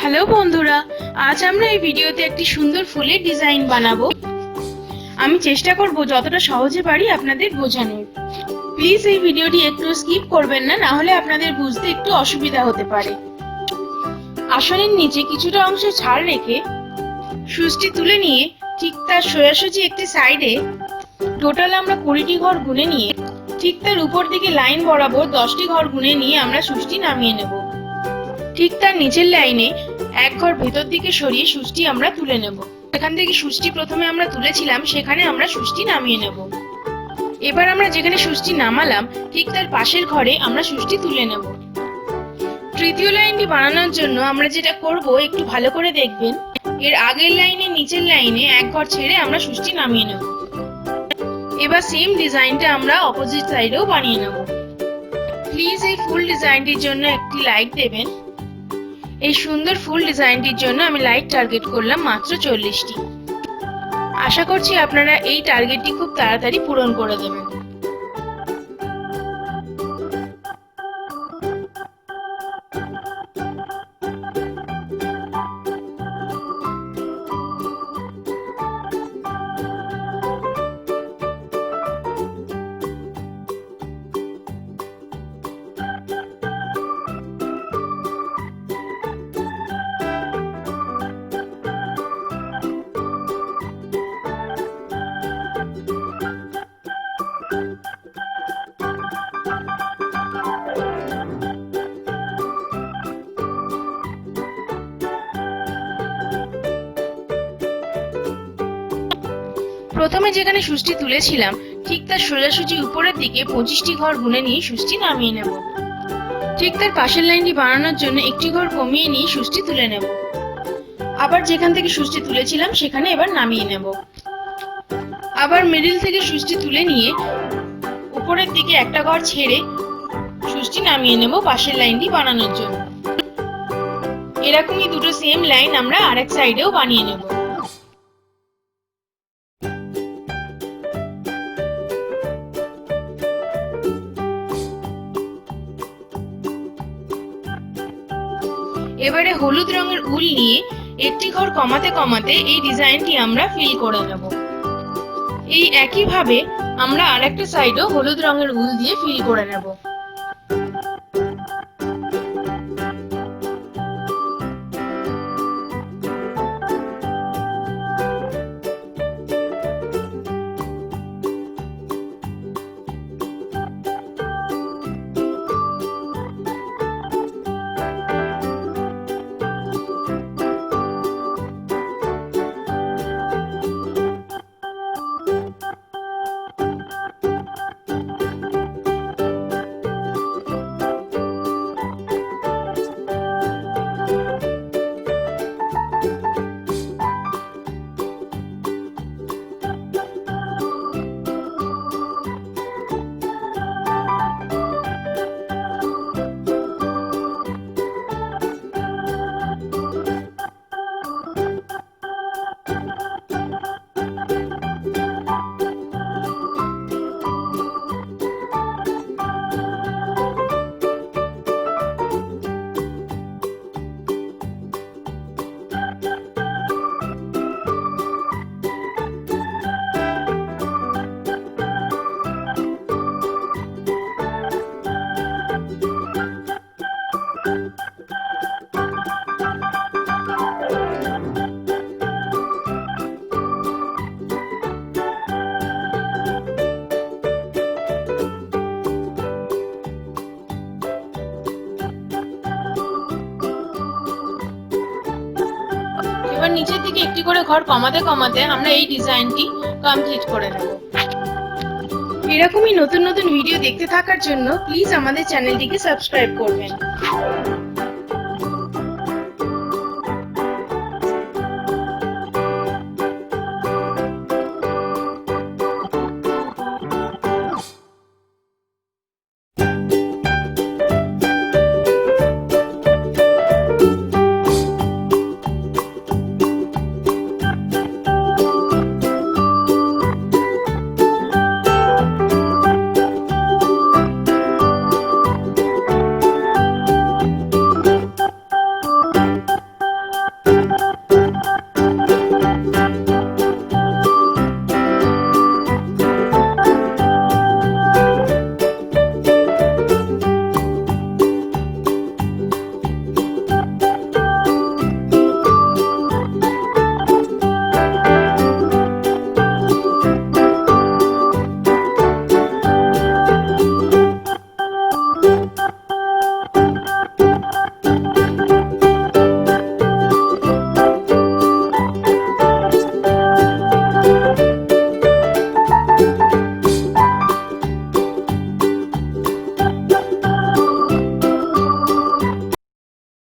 Hello বন্ধুরা, আজ আমরা এই ভিডিওতে একটি সুন্দর ফুলের ডিজাইন বানাবো। আমি চেষ্টা করব যতটা সহজে পারি আপনাদের বোঝানোর। প্লিজ এই ভিডিওটি একটু স্কিপ করবেন না, না হলে আপনাদের বুঝতে একটু অসুবিধা হতে পারে। আসনের নিচে কিছুটা অংশ ছাড় রেখে সুচটি তুলে নিয়ে ঠিক তার সোজাসুজি একটি সাইডে টোটাল আমরা 20টি ঘর গুনে নিয়ে ঠিক তার উপর দিকে লাইন বরাবর 10টি ঘর গুনে নিয়ে আমরা সুচটি নামিয়ে নেব। ঠিক তার নিচের লাইনে এক ঘর ভেতর দিকে সরিয়ে সুচটি আমরা তুলে নেব। এখান থেকে সুচটি প্রথমে আমরা তুলেছিলাম সেখানে আমরা সুচটি নামিয়ে নেব। এবার আমরা যেখানে সুচটি নামালাম ঠিক তার পাশের ঘরে আমরা সুচটি তুলে নেব। তৃতীয় লাইনটি বানানোর জন্য আমরা যেটা করব একটু ভালো করে দেখবেন। এর আগের লাইনে নিচের লাইনে এক ঘর ছেড়ে আমরা সুচটি নামিয়ে নেব। এবার সেম ডিজাইনটা আমরা অপোজিট সাইডেও বানিয়ে নেব। প্লিজ এই ফুল ডিজাইনটির জন্য একটি লাইক দেবেন। এই সুন্দর ফুল ডিজাইনটির জন্য আমি লাইক টার্গেট করলাম মাত্র 40টি। আশা করছি আপনারা এই টার্গেটটি খুব তাড়াতাড়ি পূরণ করে দেবেন। প্রথমে যেখানে সুচটি তুলেছিলাম ঠিক তার সোজাসুজি উপরের দিকে 25টি ঘর গুনে নিয়ে সুচটি নামিয়ে নেব। ঠিক তার পাশের লাইনটি বানানোর জন্য একটি ঘর কমিয়ে নিয়ে সুচটি তুলে নেব। আবার যেখান থেকে সুচটি তুলেছিলাম সেখানে এবার নামিয়ে নেব। আবার মিডল থেকে সুচটি তুলে নিয়ে উপরের দিকে একটা ঘর ছেড়ে সুচটি নামিয়ে নেব পাশের লাইনটি বানানোর জন্য। এরকমই দুটো সেম লাইন আমরা আরেক সাইডেও বানিয়ে নেব। এবারে হলুদ রঙের উল নিয়ে একটি ঘর কমাতে কমাতে এই ডিজাইনটি আমরা ফিল করে নেব। এই একই ভাবে আমরা আরেকটা সাইডও হলুদ রঙের উল দিয়ে ফিল করে নেব। এবার নিচের দিকে একটি করে ঘর কমাতে কমাতে আমরা এই ডিজাইনটি কমপ্লিট করে নেব। এরকমই নতুন নতুন ভিডিও দেখতে থাকার জন্য প্লিজ আমাদের চ্যানেলটিকে সাবস্ক্রাইব করবেন।